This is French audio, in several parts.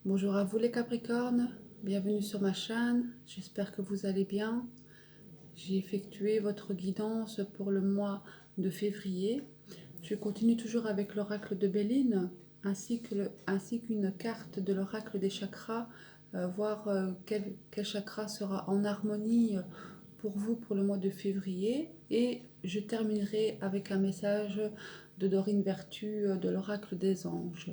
Bonjour à vous les Capricornes, bienvenue sur ma chaîne, j'espère que vous allez bien. J'ai effectué votre guidance pour le mois de février. Je continue toujours avec l'oracle de Béline ainsi qu'une carte de l'oracle des chakras, voir quel chakra sera en harmonie pour vous pour le mois de février. Et je terminerai avec un message de Dorine Vertu de l'oracle des anges.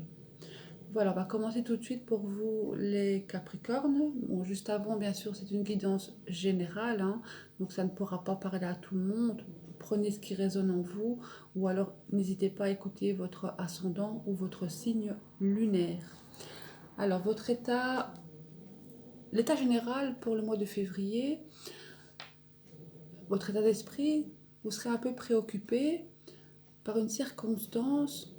Voilà, on va commencer tout de suite pour vous les Capricornes. Bon, juste avant, bien sûr, c'est une guidance générale, hein, donc ça ne pourra pas parler à tout le monde. Prenez ce qui résonne en vous, ou alors n'hésitez pas à écouter votre ascendant ou votre signe lunaire. Alors, l'état général pour le mois de février, votre état d'esprit, vous serez un peu préoccupé par une circonstance,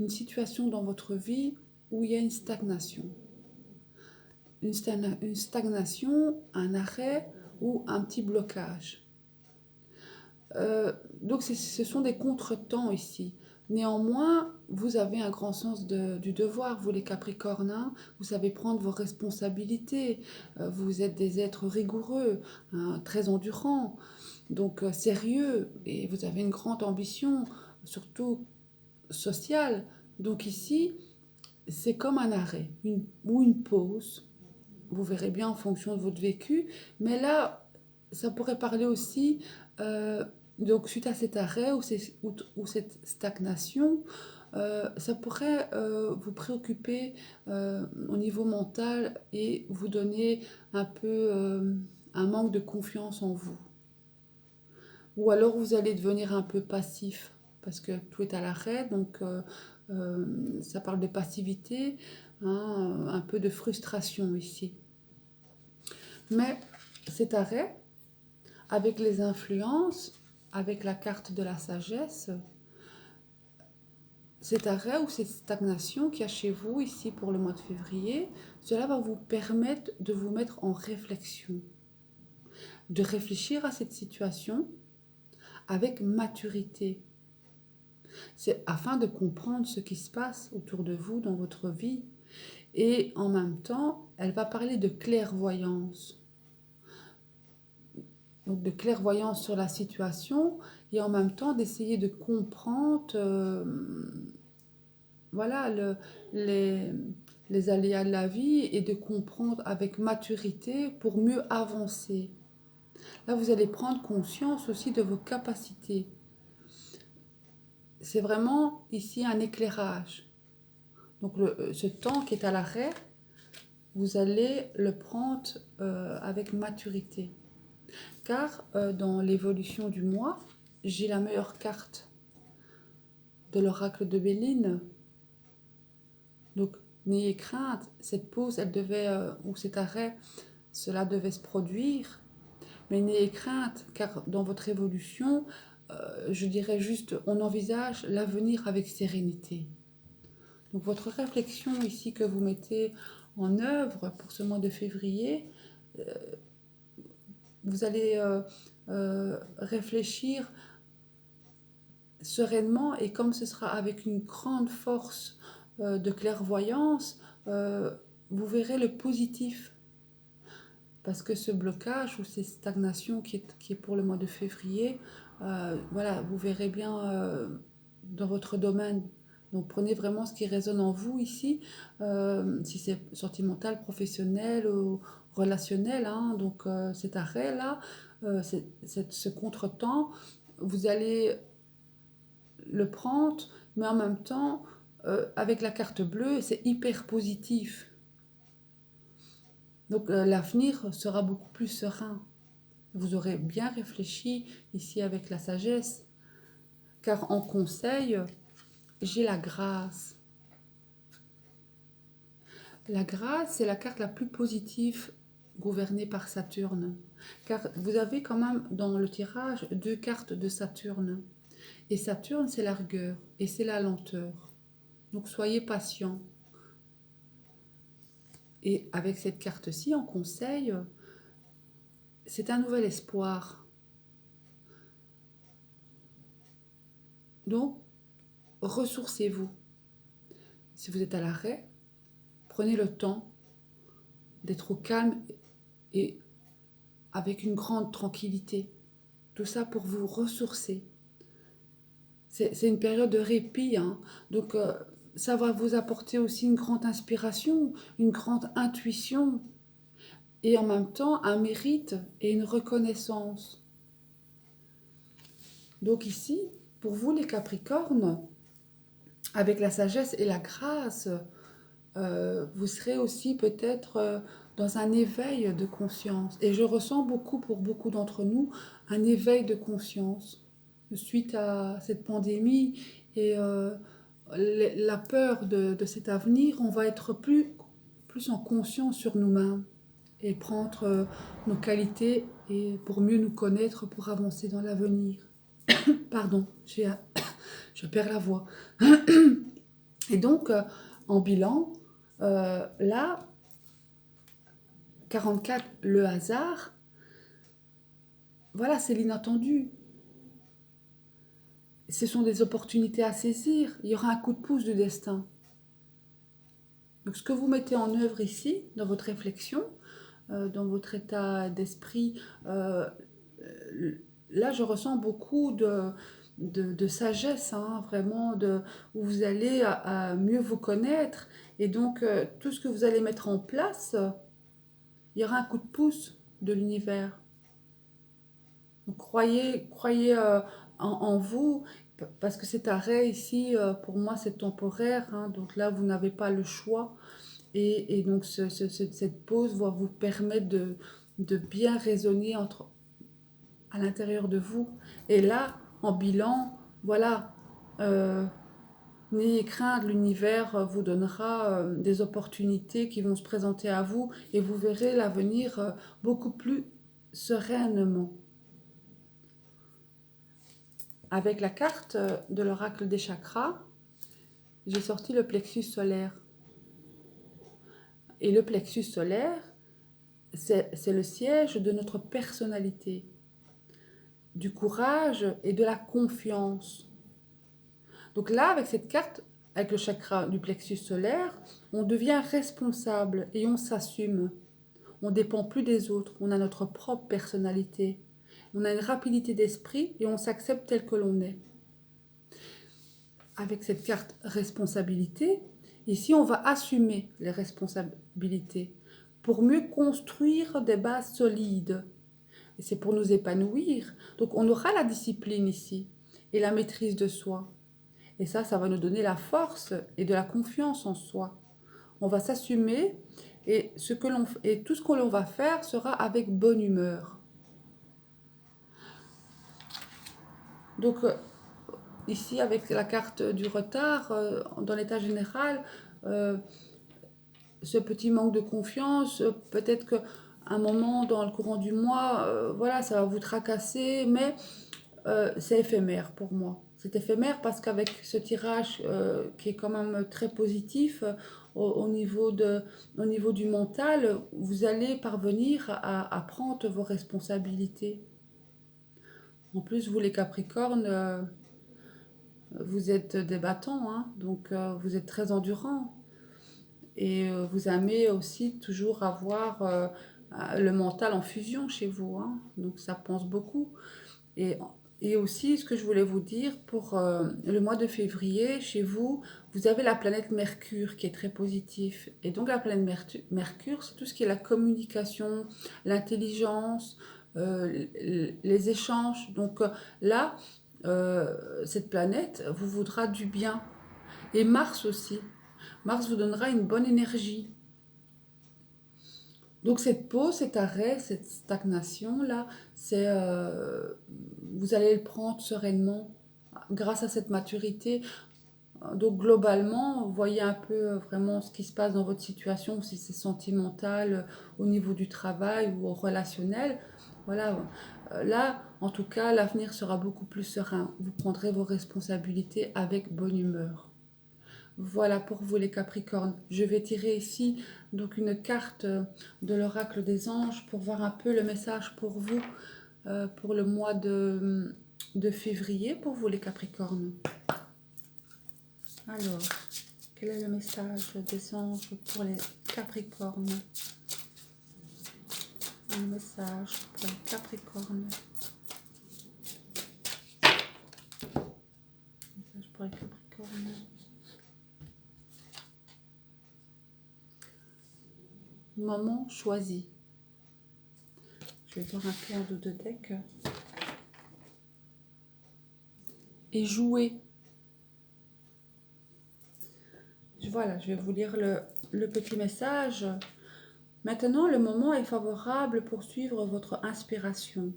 une situation dans votre vie où il y a une stagnation. Une stagnation, un arrêt ou un petit blocage. Donc ce sont des contretemps ici. Néanmoins, vous avez un grand sens du devoir, vous les Capricornes, hein. Vous savez prendre vos responsabilités, vous êtes des êtres rigoureux, hein, très endurants, donc sérieux, et vous avez une grande ambition, surtout sociale. Donc ici, c'est comme un arrêt ou une pause. Vous verrez bien en fonction de votre vécu. Mais là, ça pourrait parler aussi, euh, donc suite à cet arrêt ou cette stagnation, ça pourrait vous préoccuper au niveau mental et vous donner un peu un manque de confiance en vous. Ou alors vous allez devenir un peu passif parce que tout est à l'arrêt, donc ça parle de passivité, hein, un peu de frustration ici. Mais cet arrêt, avec les influences, avec la carte de la sagesse, cet arrêt ou cette stagnation qu'il y a chez vous ici pour le mois de février, cela va vous permettre de vous mettre en réflexion, de réfléchir à cette situation avec maturité. C'est afin de comprendre ce qui se passe autour de vous dans votre vie. Et en même temps, elle va parler de clairvoyance. Donc de clairvoyance sur la situation et en même temps d'essayer de comprendre voilà, les, les aléas de la vie et de comprendre avec maturité pour mieux avancer. Là, vous allez prendre conscience aussi de vos capacités. C'est vraiment ici un éclairage. Donc ce temps qui est à l'arrêt, vous allez le prendre avec maturité. Car dans l'évolution du mois, j'ai la meilleure carte de l'oracle de Béline. Donc n'ayez crainte, cette pause, elle devait, ou cet arrêt, cela devait se produire. Mais n'ayez crainte, car dans votre évolution, je dirais juste, on envisage l'avenir avec sérénité. Donc votre réflexion ici que vous mettez en œuvre pour ce mois de février, vous allez réfléchir sereinement et comme ce sera avec une grande force de clairvoyance, vous verrez le positif. Parce que ce blocage ou cette stagnation qui est pour le mois de février, voilà, vous verrez bien dans votre domaine. Donc prenez vraiment ce qui résonne en vous ici, si c'est sentimental, professionnel ou relationnel, hein. Donc cet arrêt-là, ce contretemps, vous allez le prendre, mais en même temps, avec la carte bleue, c'est hyper positif. Donc l'avenir sera beaucoup plus serein. Vous aurez bien réfléchi ici avec la sagesse, car en conseil, j'ai la grâce. La grâce, c'est la carte la plus positive gouvernée par Saturne, car vous avez quand même dans le tirage deux cartes de Saturne. Et Saturne, c'est la rigueur et c'est la lenteur. Donc soyez patient. Et avec cette carte-ci en conseil, c'est un nouvel espoir. Donc, ressourcez-vous. Si vous êtes à l'arrêt, prenez le temps d'être au calme et avec une grande tranquillité. Tout ça pour vous ressourcer. C'est une période de répit, hein. Donc ça va vous apporter aussi une grande inspiration, une grande intuition et en même temps un mérite et une reconnaissance. Donc ici, pour vous les Capricornes, avec la sagesse et la grâce, vous serez aussi peut-être dans un éveil de conscience. Et je ressens beaucoup pour beaucoup d'entre nous un éveil de conscience suite à cette pandémie et la peur de cet avenir. On va être plus en conscience sur nous-mêmes et prendre nos qualités et pour mieux nous connaître, pour avancer dans l'avenir. Pardon, je perds la voix. Et donc, en bilan, là, 44, le hasard, voilà, c'est l'inattendu. Ce sont des opportunités à saisir. Il y aura un coup de pouce du destin. Donc, ce que vous mettez en œuvre ici, dans votre réflexion, dans votre état d'esprit, là, je ressens beaucoup de sagesse, hein, vraiment, où vous allez à mieux vous connaître. Et donc, tout ce que vous allez mettre en place, il y aura un coup de pouce de l'univers. Donc, croyez en vous, parce que cet arrêt ici, pour moi, c'est temporaire, hein. Donc là, vous n'avez pas le choix. Et donc, cette pause va vous permettre de bien raisonner à l'intérieur de vous. Et là, en bilan, voilà, n'ayez crainte, l'univers vous donnera des opportunités qui vont se présenter à vous et vous verrez l'avenir beaucoup plus sereinement. Avec la carte de l'oracle des chakras, j'ai sorti le plexus solaire. Et le plexus solaire, c'est le siège de notre personnalité, du courage et de la confiance. Donc là, avec cette carte, avec le chakra du plexus solaire, on devient responsable et on s'assume. On ne dépend plus des autres, on a notre propre personnalité. On a une rapidité d'esprit et on s'accepte tel que l'on est. Avec cette carte responsabilité, ici on va assumer les responsabilités pour mieux construire des bases solides. Et c'est pour nous épanouir. Donc on aura la discipline ici et la maîtrise de soi. Et ça va nous donner la force et de la confiance en soi. On va s'assumer et tout ce que l'on va faire sera avec bonne humeur. Donc ici, avec la carte du retard, dans l'état général, ce petit manque de confiance, peut-être qu'à un moment dans le courant du mois, voilà, ça va vous tracasser, mais c'est éphémère pour moi. C'est éphémère parce qu'avec ce tirage qui est quand même très positif au niveau du mental, vous allez parvenir à prendre vos responsabilités. En plus, vous les Capricornes, vous êtes des battants, hein, donc vous êtes très endurants. Et vous aimez aussi toujours avoir le mental en fusion chez vous, hein, donc ça pense beaucoup. Et, et aussi, ce que je voulais vous dire, pour le mois de février, chez vous, vous avez la planète Mercure qui est très positive. Et donc la planète Mercure, c'est tout ce qui est la communication, l'intelligence, les échanges. Donc là, cette planète vous voudra du bien. Et Mars aussi. Mars vous donnera une bonne énergie. Donc cette pause, cet arrêt, cette stagnation-là, vous allez le prendre sereinement grâce à cette maturité. Donc globalement, vous voyez un peu vraiment ce qui se passe dans votre situation, si c'est sentimental, au niveau du travail ou au relationnel. Voilà. Là, en tout cas, l'avenir sera beaucoup plus serein. Vous prendrez vos responsabilités avec bonne humeur. Voilà pour vous les Capricornes. Je vais tirer ici donc une carte de l'oracle des anges pour voir un peu le message pour vous pour le mois de février pour vous les Capricornes. Alors, quel est le message des anges pour Capricorne. Un message pour les Capricornes. Message pour les Capricornes. Moment choisi. Je vais voir un peu en dos de deck. Et jouer. Voilà, je vais vous lire le petit message. Maintenant, le moment est favorable pour suivre votre inspiration.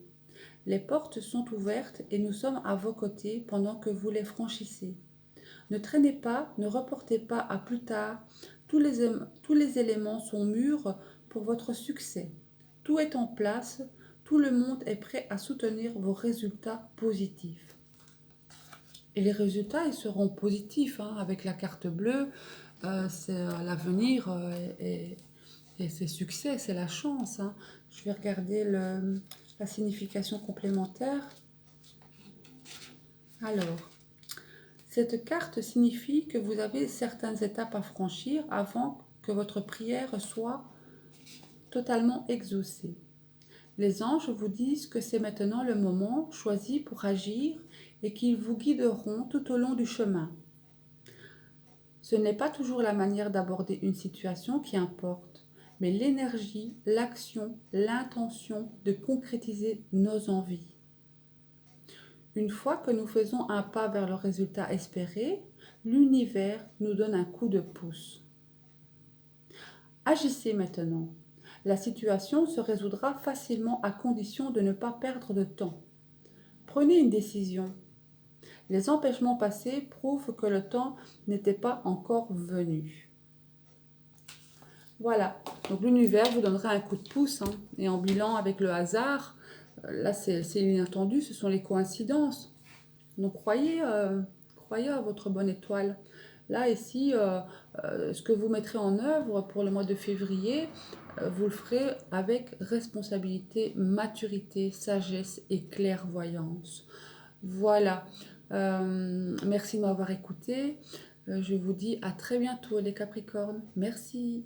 Les portes sont ouvertes et nous sommes à vos côtés pendant que vous les franchissez. Ne traînez pas, ne reportez pas à plus tard. Tous les éléments sont mûrs pour votre succès. Tout est en place, tout le monde est prêt à soutenir vos résultats positifs. Et les résultats, ils seront positifs hein, avec la carte bleue. C'est l'avenir et c'est succès, c'est la chance. Hein. Je vais regarder la signification complémentaire. Alors, cette carte signifie que vous avez certaines étapes à franchir avant que votre prière soit totalement exaucée. Les anges vous disent que c'est maintenant le moment choisi pour agir et qu'ils vous guideront tout au long du chemin. Ce n'est pas toujours la manière d'aborder une situation qui importe, mais l'énergie, l'action, l'intention de concrétiser nos envies. Une fois que nous faisons un pas vers le résultat espéré, l'univers nous donne un coup de pouce. Agissez maintenant. La situation se résoudra facilement à condition de ne pas perdre de temps. Prenez une décision. Les empêchements passés prouvent que le temps n'était pas encore venu. Voilà, donc l'univers vous donnera un coup de pouce. Hein. Et en bilan avec le hasard, là c'est inattendu, ce sont les coïncidences. Donc croyez à votre bonne étoile. Là, ici, ce que vous mettrez en œuvre pour le mois de février, vous le ferez avec responsabilité, maturité, sagesse et clairvoyance. Voilà. Merci de m'avoir écouté. Je vous dis à très bientôt les Capricornes. Merci.